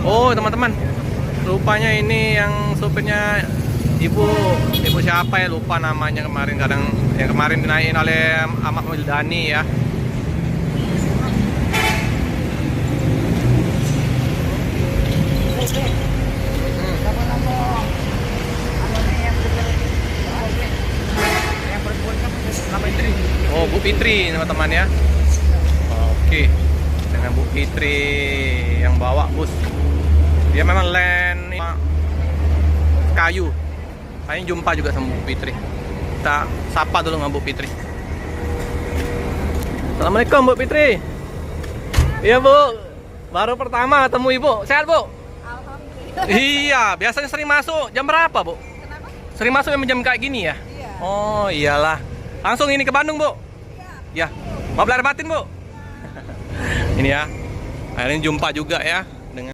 Oh teman-teman, rupanya ini yang supirnya ibu siapa ya, lupa namanya kemarin, yang kemarin dinaikin oleh Ahmad Wildani ya. Oh Bu Fitri teman-teman ya. Oke, dengan Bu Fitri yang bawa bus. Dia memang land kayu. Kayaknya jumpa juga sama Bu Fitri. Kita sapa dulu sama Bu Fitri. Assalamualaikum Bu Fitri. Iya Bu, baru pertama ketemu Ibu. Sehat Bu? Alhamdulillah. Iya, biasanya sering masuk jam berapa Bu? Kenapa? Sering masuk jam kayak gini ya? Iya. Oh iyalah. Langsung ini ke Bandung Bu? Iya. Ya, mau belajar batin Bu? Ini ya, akhirnya jumpa juga ya.